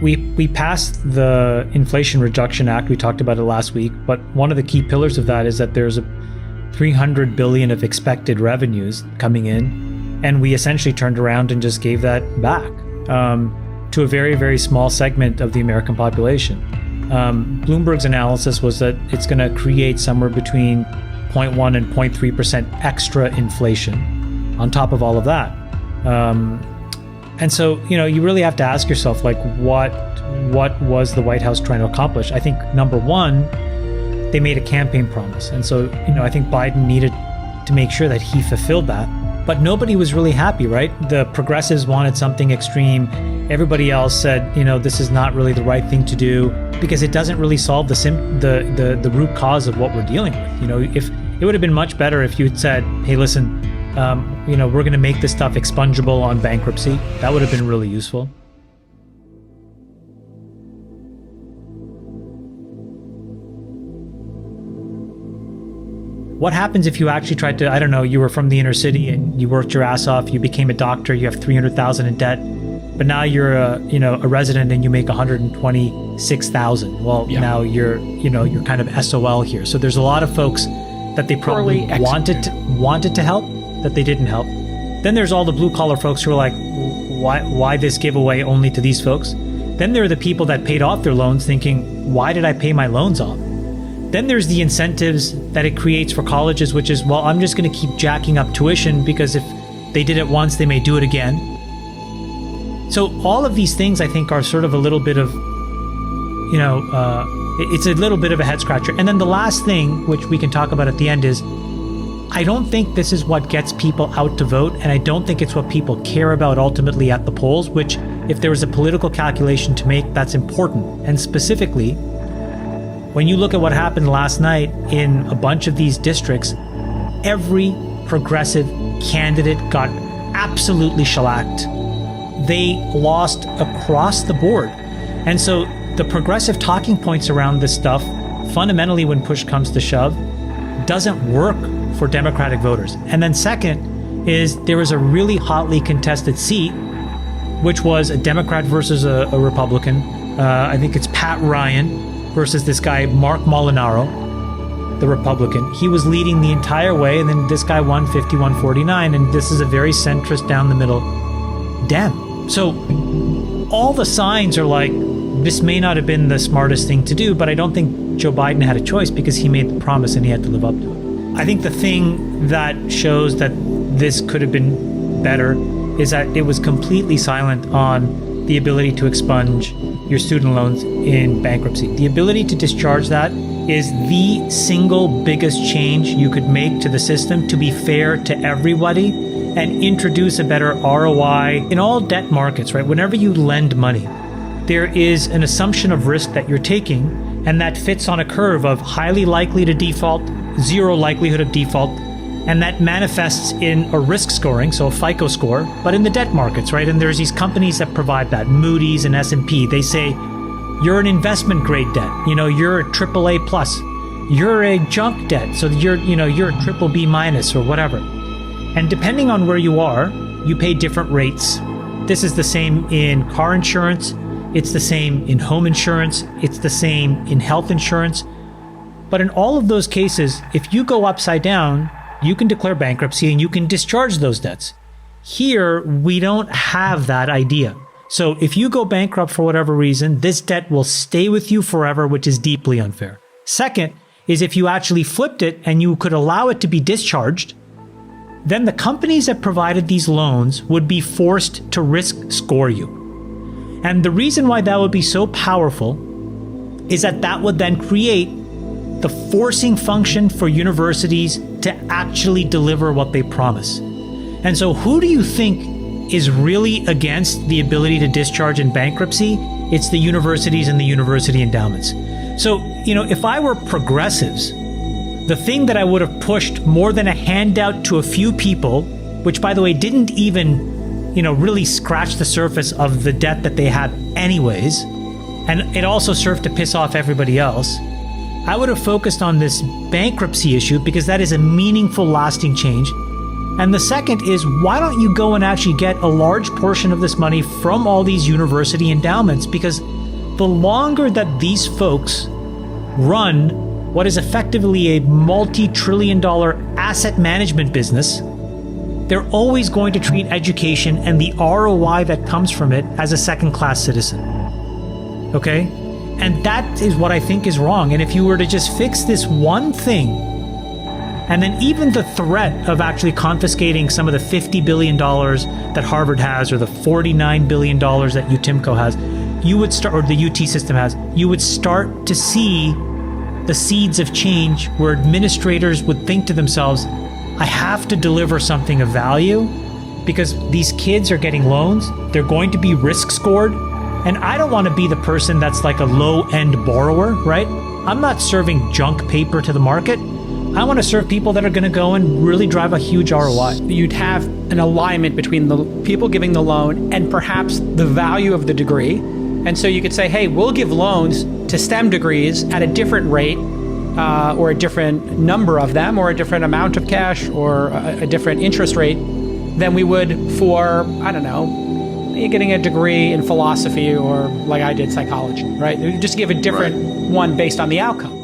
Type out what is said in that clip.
we passed the Inflation Reduction Act. We talked about it last week, but one of the key pillars of that is that there's a 300 billion of expected revenues coming in, and we essentially turned around and just gave that back to a very, very small segment of the American population. Bloomberg's analysis was that it's going to create somewhere between 0.1 and 0.3% extra inflation on top of all of that. And so, you really have to ask yourself, like, what was the White House trying to accomplish? I think number one, they made a campaign promise. And so, I think Biden needed to make sure that he fulfilled that. But nobody was really happy, right? The progressives wanted something extreme. Everybody else said, this is not really the right thing to do because it doesn't really solve the root cause of what we're dealing with. If it would have been much better if you had said, hey, listen, we're going to make this stuff expungible on bankruptcy. That would have been really useful. What happens if you actually tried to, I don't know, you were from the inner city and you worked your ass off, you became a doctor, you have 300,000 in debt, but now you're a resident and you make 126,000. Well, yeah. Now you're kind of SOL here. So there's a lot of folks that they probably wanted to help that they didn't help. Then there's all the blue collar folks who are like, why this giveaway only to these folks? Then there are the people that paid off their loans thinking, why did I pay my loans off? Then there's the incentives that it creates for colleges, which is, well, I'm just going to keep jacking up tuition because if they did it once, they may do it again. So all of these things, I think, are sort of a little bit of, it's a little bit of a head scratcher. And then the last thing, which we can talk about at the end, is I don't think this is what gets people out to vote, and I don't think it's what people care about ultimately at the polls, which, if there was a political calculation to make, that's important. And specifically, when you look at what happened last night in a bunch of these districts, every progressive candidate got absolutely shellacked. They lost across the board. And so the progressive talking points around this stuff, fundamentally, when push comes to shove, doesn't work for Democratic voters. And then second is there was a really hotly contested seat, which was a Democrat versus a Republican. I think it's Pat Ryan versus this guy, Mark Molinaro, the Republican. He was leading the entire way, and then this guy won 51-49, and this is a very centrist down the middle Dem. So all the signs are like, this may not have been the smartest thing to do, but I don't think Joe Biden had a choice because he made the promise and he had to live up to it. I think the thing that shows that this could have been better is that it was completely silent on the ability to expunge your student loans in bankruptcy. The ability to discharge that is the single biggest change you could make to the system to be fair to everybody and introduce a better ROI in all debt markets, right? Whenever you lend money, there is an assumption of risk that you're taking, and that fits on a curve of highly likely to default, zero likelihood of default, and that manifests in a risk scoring, so a FICO score, but in the debt markets, right? And there's these companies that provide that, Moody's and S&P. They say, you're an investment grade debt. You're a AAA plus. You're a junk debt, so you're a triple B minus or whatever. And depending on where you are, you pay different rates. This is the same in car insurance. It's the same in home insurance. It's the same in health insurance. But in all of those cases, if you go upside down, you can declare bankruptcy and you can discharge those debts. Here, we don't have that idea. So if you go bankrupt for whatever reason, this debt will stay with you forever, which is deeply unfair. Second is if you actually flipped it and you could allow it to be discharged, then the companies that provided these loans would be forced to risk score you. And the reason why that would be so powerful is that would then create the forcing function for universities to actually deliver what they promise. And so who do you think is really against the ability to discharge in bankruptcy? It's the universities and the university endowments. So, if I were progressives, the thing that I would have pushed more than a handout to a few people, which by the way didn't even, really scratch the surface of the debt that they had anyways, and it also served to piss off everybody else, I would have focused on this bankruptcy issue because that is a meaningful, lasting change. And the second is, why don't you go and actually get a large portion of this money from all these university endowments? Because the longer that these folks run what is effectively a multi-trillion-dollar asset management business, they're always going to treat education and the ROI that comes from it as a second-class citizen. Okay? And that is what I think is wrong. And if you were to just fix this one thing, and then even the threat of actually confiscating some of the $50 billion that Harvard has, or the $49 billion that UTIMCO has, you would start, or the UT system has, you would start to see the seeds of change where administrators would think to themselves, I have to deliver something of value because these kids are getting loans, they're going to be risk scored, and I don't want to be the person that's like a low-end borrower, right? I'm not serving junk paper to the market. I want to serve people that are going to go and really drive a huge ROI. You'd have an alignment between the people giving the loan and perhaps the value of the degree. And so you could say, hey, we'll give loans to STEM degrees at a different rate, or a different number of them, or a different amount of cash, or a different interest rate than we would for, I don't know, getting a degree in philosophy, or like I did, psychology, right? You just give a different one based on the outcome.